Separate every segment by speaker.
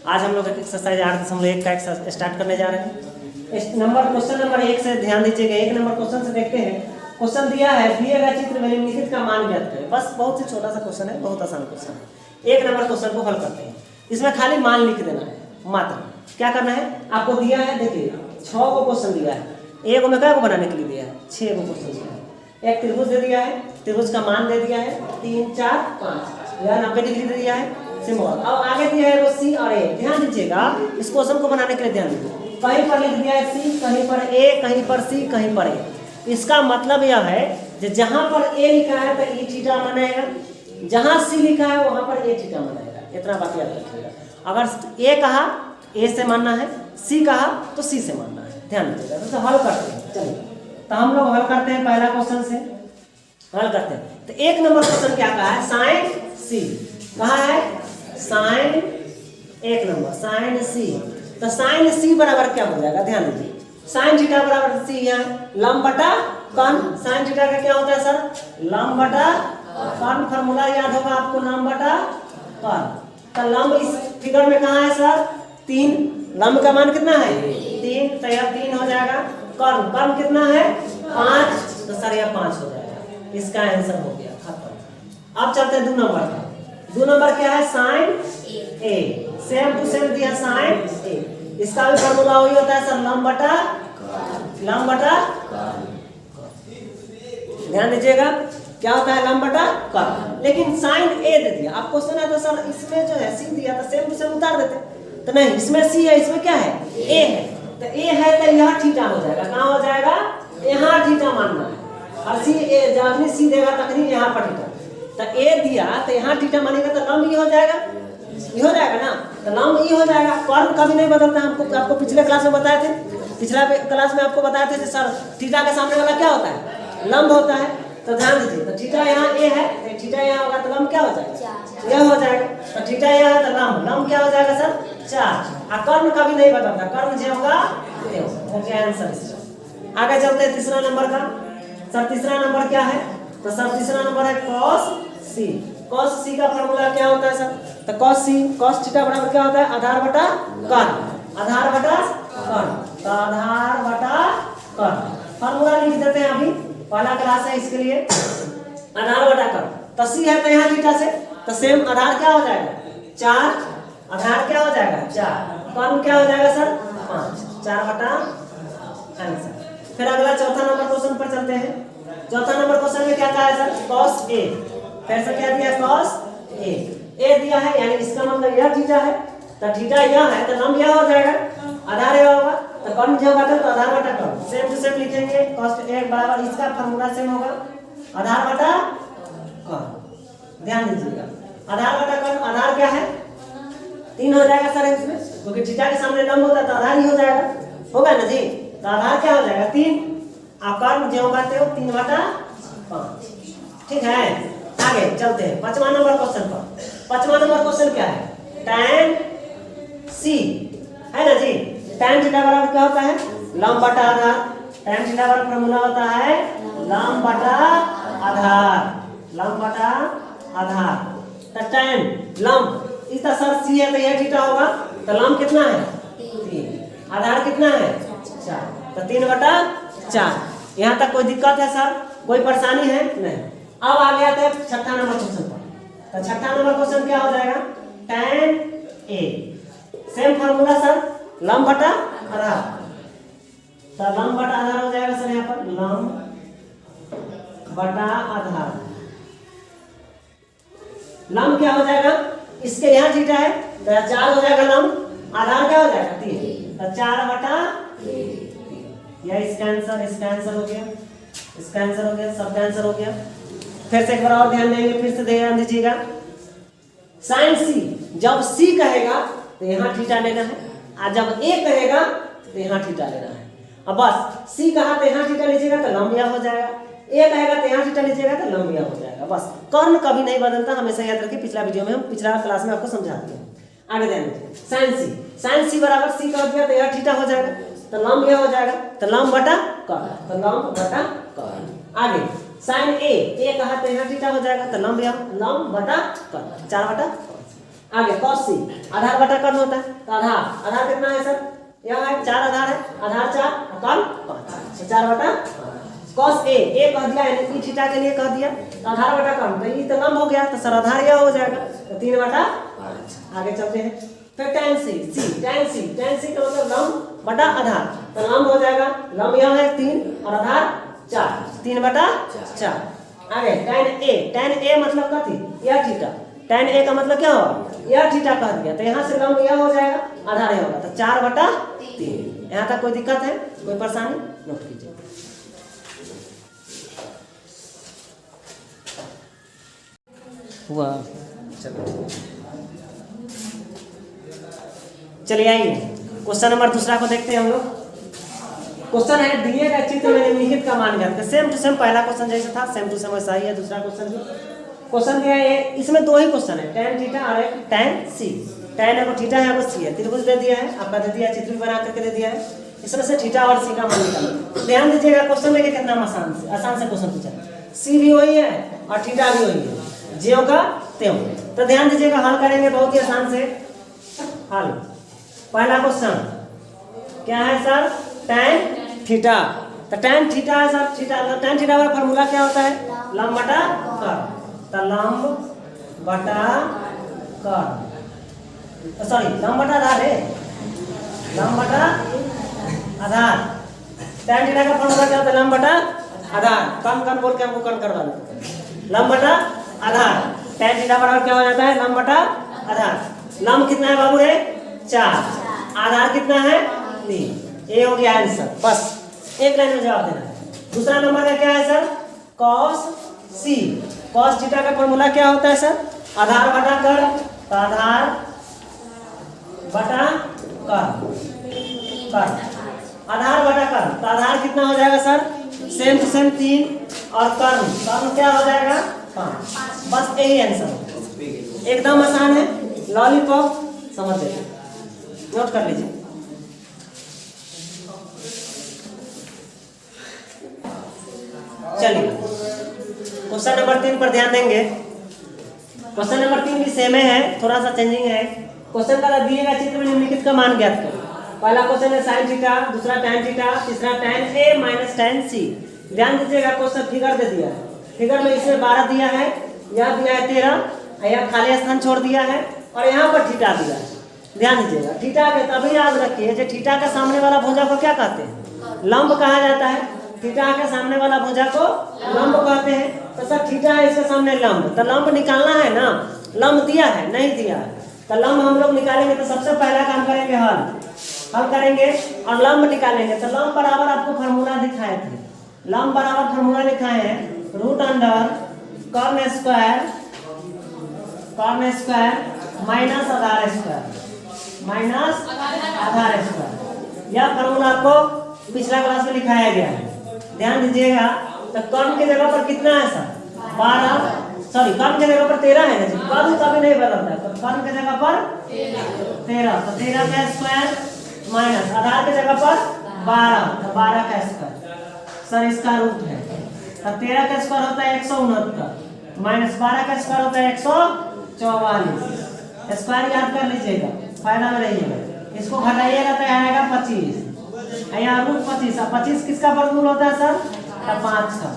Speaker 1: आज हम लोग एक्सरसाइज 8.1 का एक्सरसाइज स्टार्ट करने जा रहे हैं। क्वेश्चन नंबर 1 से ध्यान दीजिएगा। 1 नंबर क्वेश्चन से देखते हैं। क्वेश्चन दिया है दिए गए चित्र में निम्नलिखित का मान ज्ञात करें। बस बहुत ही छोटा सा क्वेश्चन है, बहुत आसान क्वेश्चन है। 1 नंबर क्वेश्चन को हल करते हैं। इसमें खाली मान लिख देना है, मात्र क्या करना है आपको दिया है। देखिए 6 को क्वेश्चन दिया है, एक में क्या को बनाने के लिए दिया है 6 को क्वेश्चन दिया है। एक त्रिभुज दे दिया है, त्रिभुज का मान दे दिया है 3 4 5, यह 90 डिग्री दे दिया है सिंबल। अब आगे दिया है वो सी और ए। ध्यान दीजिएगा, इस क्वेश्चन को बनाने के लिए ध्यान दीजिए। कहीं पर लिख दिया है सी, कहीं पर ए, कहीं पर सी, कहीं पर ए। इसका मतलब यह है कि जहां पर ए लिखा है तो ई थीटा मानेगा, जहां सी लिखा है वहां पर ए थीटा मानेगा। इतना बात याद रखिएगा। अगर ए कहा ए से मानना है, सी कहा तो सी से मानना है। ध्यान दीजिएगा। तो हल करते हैं, चलिए तो हम लोग हल करते हैं। पहला क्वेश्चन से हल करते हैं। तो 1 नंबर क्वेश्चन क्या कहा है, साइन सी कहा है, साइन 1 नंबर साइन सी। तो साइन सी बराबर क्या हो जाएगा, ध्यान दीजिए। साइन थीटा बराबर सी, यहाँ लंब बटा कर्ण। साइन थीटा का क्या होता है सर, लंब बटा कर्ण। फॉर्मूला याद होगा आपको, लंब बटा कर्ण। तो लंब इस फिगर में कहाँ है सर, 3। लंब का मान कितना है 3, तो यह 3 हो जाएगा। कर्ण कर्ण कितना है 5, तो सर यह 5 हो जाएगा। इसका आंसर हो गया, खत्म। अब चलते हैं 2 नंबर का। 2 नंबर क्या है, sine A. Same to same दिया साइन ए। इसका भी फॉर्मूला वही होता है सर, लंब बटा ध्यान दीजिएगा क्या होता है, लंब बटा कर्ण। लेकिन साइन ए दे दिया। आप क्वेश्चन है तो सर इसमें जो है सी दिया तो सेम टू सेम उतार देते, तो नहीं, इसमें सी है, इसमें क्या है ए है। तो ए है तो यह थीटा हो जाएगा। कहाँ हो जाएगा, यहाँ थीटा मानना है। और सी ए जब सी देगा तखनी यहाँ पर थीटा। तो ए दिया तो यहाँ थीटा मानेगा तो लंब ये हो जाएगा, ये हो जाएगा ना। तो लंब ये हो जाएगा। कर्ण कभी नहीं बदलता। हमको आपको पिछले क्लास में बताए थे, पिछला क्लास में आपको बताए थे कि सर थीटा के सामने वाला क्या होता है, लंब होता है। तो ध्यान दीजिए, तो थीटा यहाँ ए है तो थीटा यहाँ होगा तो लंब क्या हो जाएगा, यह हो जाएगा। तो थीटा यहाँ है तो लंब क्या हो जाएगा सर 4। और कर्ण कभी नहीं बदलता, कर्ण जो होगा आंसर। आगे चलते हैं 3रा नंबर का। सर 3रा नंबर क्या है, तो सर 3रा नंबर है cos c। cos c का फॉर्मूला क्या होता है सर, तो cos थीटा बराबर क्या होता है, आधार बटा कर्ण। आधार बटा कर्ण, तो आधार बटा कर्ण। फॉर्मूला लिख देते हैं, अभी पहला क्लास है इसके लिए। आधार बटा कर्ण, तो c है तो यहाँ थीटा से तो सेम आधार क्या हो जाएगा 4। आधार क्या हो जाएगा 4, कर्ण क्या हो जाएगा सर 5। 4 बटा आंसर। फिर अगला 4था नंबर क्वेश्चन पर चलते हैं। 4था नंबर क्वेश्चन में क्या कहा है सर, cos a। फिर से क्या दिया, cos a। a दिया है यानी इसका मतलब यह थीटा है, तो थीटा यह है तो लंब यह हो जाएगा, आधार यह होगा। तो कर्ण जो होगा तो आधार बटा कर्ण, सेम टू सेम लिखेंगे। cos a बराबर इसका फॉर्मूला सेम होगा, आधार बटा कर्ण। ध्यान दीजिएगा, आधार बटा कर्ण। आधार क्या है 3 हो जाएगा सर इसमें, क्योंकि थीटा के सामने लंब होता है तो आधार ही हो जाएगा, होगा ना जी। तो आधार क्या हो जाएगा 3, और कर्ण जो होगा तो 3 बटा 5। ठीक है, आगे चलते हैं 5वां नंबर क्वेश्चन पर। 5वां नंबर क्वेश्चन क्या है, tan c है ना जी। tan थीटा बराबर क्या होता है, लंब बटा आधार। tan थीटा बराबर फॉर्मूला होता है लंब बटा आधार, लंब बटा आधार। तो tan लंब इस तरह सर c है तो यह थीटा होगा, तो लंब कितना है 3, आधार कितना है 4, तो 3 बटा 4। यहाँ तक कोई दिक्कत है सर, कोई परेशानी है नहीं। अब आ गया थे 6ठा नंबर क्वेश्चन पर। तो 6ठा नंबर क्वेश्चन क्या हो जाएगा, tan a। Same formula sir, लंब बटा आधार। तो लंब बटा आधार हो जाएगा सर, यहाँ पर लंब बटा आधार। लंब क्या हो जाएगा, इसके यहाँ थीटा है तो 4 हो जाएगा लंब, आधार क्या हो जाएगा 3, तो 4 बटा 3। यह इसका आंसर हो गया, इसका आंसर हो गया, सबका आंसर हो गया। फिर से एक बार और ध्यान देंगे, फिर से ध्यान दीजिएगा। साइन सी, जब सी कहेगा तो यहाँ थीटा लेना है, और जब ए कहेगा तो यहाँ थीटा लेना है। अब बस सी कहा तो यहाँ थीटा लीजिएगा तो लंब यह हो जाएगा, ए कहेगा तो यहाँ थीटा लीजिएगा तो लंब यह हो जाएगा। बस कर्ण कभी नहीं बदलता, हमेशा याद रखिए। पिछला वीडियो में हम पिछला क्लास में आपको समझा दिए। आगे ध्यान दीजिए, साइन सी बराबर सी कर दिया तो यह थीटा हो जाएगा, तो लंब यह हो जाएगा, तो लंब बटा कर्ण, तो लंब बटा कर्ण। आगे साइन ए कहा तो यहाँ थीटा हो जाएगा, तो लंब बटा कर्ण, 4 बटा आगे cos c आधार बटा कर्ण होता है, तो आधार कितना है सर, यह है 4 आधार है, आधार 4 कर्ण 5, 4 बटा cos a कह दिया यानी थीटा के लिए कह दिया, तो आधार बटा कर्ण, तो ये तो लंब हो गया, तो सर आधार यह हो जाएगा, तो 3 बटा 5। आगे चलते हैं, फिर tan c का मतलब लंब बटा आधार, तो लंब हो जाएगा, लंब यह है 3 और आधार 4, 3 बटा 4। आगे tan a मतलब क्या थी, यह थीटा, tan a का मतलब क्या होगा, यह थीटा कह दिया, तो यहाँ से लंब यह हो जाएगा, आधार यह होगा, तो 4 बटा 3। यहाँ तक कोई दिक्कत है, कोई परेशानी, नोट कीजिए। हुआ, चलिए आइए क्वेश्चन नंबर दूसरा को देखते हैं हम लोग। क्वेश्चन है दिए गए चित्र में निम्नलिखित का मान ज्ञात करें। सेम टू सेम पहला क्वेश्चन जैसा था, सेम टू सेम वैसा ही है दूसरा क्वेश्चन भी। क्वेश्चन दिया है, इसमें दो ही क्वेश्चन है, tan थीटा और एक tan c। tan है वो थीटा है वो c है, त्रिभुज दे दिया है, आपका दे दिया है, चित्र भी बना करके दे दिया है, इसमें से थीटा और c का मान निकालना। ध्यान दीजिएगा क्वेश्चन में कितना आसान से क्वेश्चन पूछा है, c भी वही है और थीटा भी वही है, ज्यों का त्यों। तो ध्यान दीजिएगा, हल करेंगे बहुत ही आसान से। हल पहला क्वेश्चन क्या है सर, tan थीटा, तो tan थीटा है सर, tan थीटा का फॉर्मूला क्या होता है, लंब बटा कर्ण, तो लंब बटा कर्ण, सॉरी लंब बटा आधार है, लंब बटा आधार। tan थीटा का फॉर्मूला क्या होता है, लंब बटा आधार, कर्ण बोल के हमको कर्ण करवा दो, लंब बटा आधार। tan थीटा बराबर क्या हो जाता है, लंब बटा आधार। लंब कितना है बाबू है 4, आधार कितना है 3, ये हो गया आंसर। बस एक लाइन में जवाब देना है। दूसरा नंबर का क्या है sir, cos c। cos theta का फॉर्मूला क्या होता है सर, आधार बटा कर्ण, तो आधार बटा कर्ण, आधार बटा कर्ण, तो आधार कितना हो जाएगा सर, सेम टू सेम 3 और कर्ण क्या हो जाएगा 5। बस यही आंसर, एकदम आसान है, लॉलीपॉप समझ लेते, नोट कर लीजिए। चलिए क्वेश्चन नंबर 3 पर ध्यान देंगे। क्वेश्चन नंबर 3 भी सेम है, थोड़ा सा चेंजिंग है। क्वेश्चन का दिए गए चित्र में निम्नलिखित का मान ज्ञात करें। पहला क्वेश्चन है sin थीटा, दूसरा tan थीटा, तीसरा tan a minus tan c। ध्यान दीजिएगा क्वेश्चन फिगर दे दिया है, फिगर में इसमें 12 दिया है, यह दिया है 13, यह खाली स्थान छोड़ दिया है और यहाँ पर थीटा दिया है। ध्यान दीजिएगा, थीटा के तभी याद रखिए जो थीटा के सामने वाला भुजा को क्या कहते हैं, लंब कहा जाता है। थीटा के सामने वाला भुजा को लंब कहते हैं। तो सर थीटा है इसके सामने लंब, तो लंब निकालना है ना, लंब दिया है नहीं दिया है, तो लंब हम लोग निकालेंगे। तो सबसे पहला काम करेंगे हल करेंगे और लंब निकालेंगे। तो लंब बराबर आपको फार्मूला दिखाए थे, लंब बराबर फार्मूला दिखाए हैं, रूट अंडर कर्ण स्क्वायर माइनस आधार स्क्वायर। यह फार्मूला आपको पिछला क्लास में लिखाया गया है, ध्यान दीजिएगा। तो कर्ण के जगह पर कितना है सर 12, सॉरी कर्ण के जगह पर 13 है ना, कर्ण कभी नहीं बदलता है, तो कर्ण के जगह पर 13, तो 13 का स्क्वायर माइनस आधार के जगह पर 12, तो 12 का स्क्वायर सर इसका रूट है। तो 13 का स्क्वायर होता है 169 माइनस 12 का स्क्वायर होता है 144। स्क्वायर याद कर लीजिएगा, फायदा में रहिएगा। इसको घटाइएगा तो आएगा 25, यहाँ रूट 25, 25 किसका वर्गमूल होता है सर, 5 का।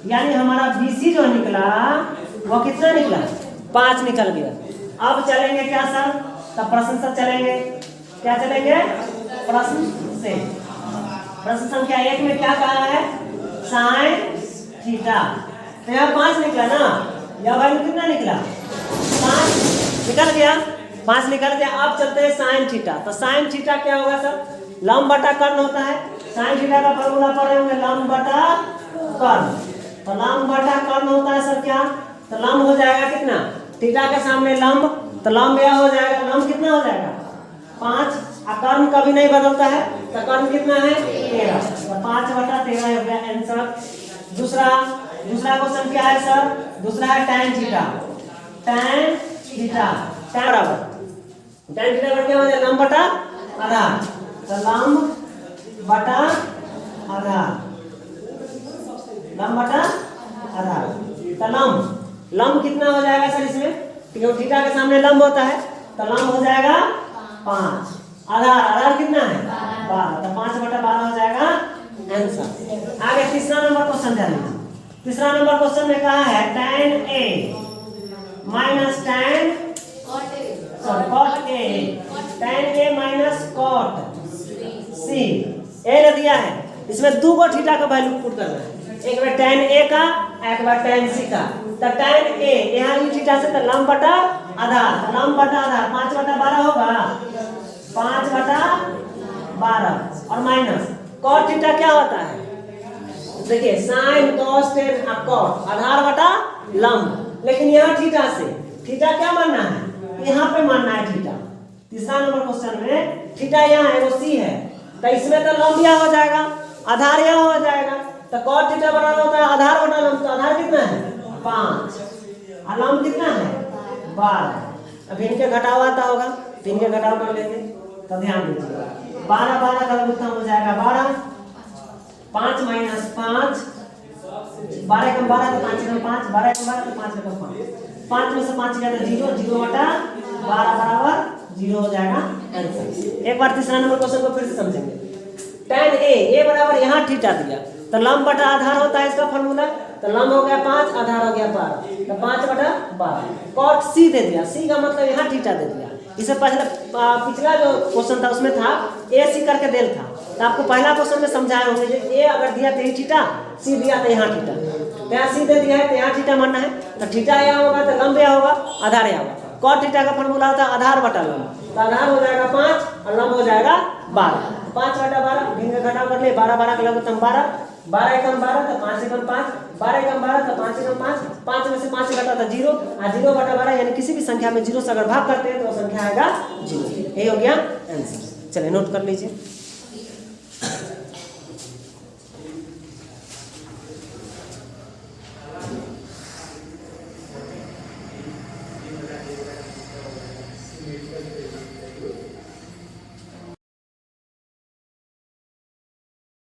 Speaker 1: यानी हमारा BC जो निकला वो कितना निकला 5 निकल गया। अब चलेंगे क्या सर, तो प्रश्न से चलेंगे, क्या चलेंगे प्रश्न से। प्रश्न संख्या 1 में क्या कहा है, sin थीटा, तो यहाँ 5 निकला ना, यह वैल्यू कितना निकला 5 निकल गया, 5 निकल गया। अब चलते हैं sin थीटा। तो sin थीटा क्या होगा सर, लंब बटा कर्ण होता है। sin थीटा का फॉर्मूला पढ़े होंगे, लंब बटा कर्ण, तो लंब बटा कर्ण होता है सर क्या, तो लंब हो जाएगा कितना, थीटा के सामने लंब, तो लंब यह हो जाएगा, लंब कितना हो जाएगा 5, और कर्ण कभी नहीं बदलता है, तो कर्ण कितना है 13, तो 5 बटा 13 हो गया आंसर। दूसरा क्वेश्चन क्या है सर, दूसरा है tan थीटा बराबर tan थीटा क्या हो जाएगा, लंब बटा आधार, तो लंब बटा आधार, तो लंब कितना हो जाएगा सर इसमें, क्योंकि थीटा के सामने लंब होता है, तो लंब हो जाएगा 5। आधार कितना है 12, तो 5/12 हो जाएगा आंसर। आगे तीसरा नंबर क्वेश्चन ध्यान दीजिए। तीसरा नंबर क्वेश्चन में कहा है tan A minus tan cot A, tan A minus cot C ए ने दिया है। इसमें दो गो थीटा का वैल्यू पुट करना है, एक बार tan A का एक बार tan C का। तो tan A यहाँ ई थीटा से तो लंब बटा आधार, तो लंब बटा आधार 5/12 होगा, 5/12 और माइनस cot थीटा क्या होता है देखिए sin cos tan cot आधार बटा लंब। लेकिन यहाँ थीटा से थीटा क्या मानना है यहाँ पे मानना है थीटा। तीसरा नंबर क्वेश्चन में थीटा यहाँ है वो सी है, तो इसमें तो लंब यहाँ हो जाएगा, आधार यहाँ हो जाएगा। तो cot थीटा बराबर होता है आधार बटा लंब, तो आधार कितना है 5 और लंब कितना है 12। अब इनके घटाव आता होगा तो इनके घटाव कर लेंगे। तो ध्यान दीजिए 12/12 का लघुत्तम हो जाएगा 12, 5 माइनस 5, 12 कम 12 तो 5 कम 5, 12 कम 12 तो 5 कम 5, 5 में से 5 गया तो 0, 0/12 बराबर 0 हो जाएगा आंसर। एक बार तीसरा नंबर क्वेश्चन को फिर से समझेंगे। tan A बराबर यहाँ थीटा दिया, तो लंब बटा आधार होता है इसका फॉर्मूला। तो लंब हो गया 5, आधार हो गया 12, तो 5/12। cot C दे दिया, C का मतलब यहाँ थीटा दे दिया। इसे पहले पिछला जो क्वेश्चन था उसमें था AC करके देल था, तो आपको पहला क्वेश्चन में समझाए होंगे जो A अगर दिया तो ये थीटा, C दिया तो यहाँ थीटा। तो यहाँ C दे दिया है तो यहाँ थीटा मानना है, तो थीटा यहाँ होगा तो लंब यहाँ होगा, आधार यहाँ होगा। cot थीटा का फॉर्मूला होता है आधार बटा लंब, तो आधार हो जाएगा 5 और लंब हो जाएगा 12। 5/12 भिन्न का घटाव कर ले, 12/12 का लघुत्तम 12, 12 एकम 12 तो 5 एकम 5, 12 एकम 12 तो 5 एकम 5, 5 में से 5 घटा तो 0 और 0/12 यानी किसी भी संख्या में 0 से अगर भाग करते हैं तो संख्या आएगा 0। यही हो गया आंसर। चलिए नोट कर लीजिए।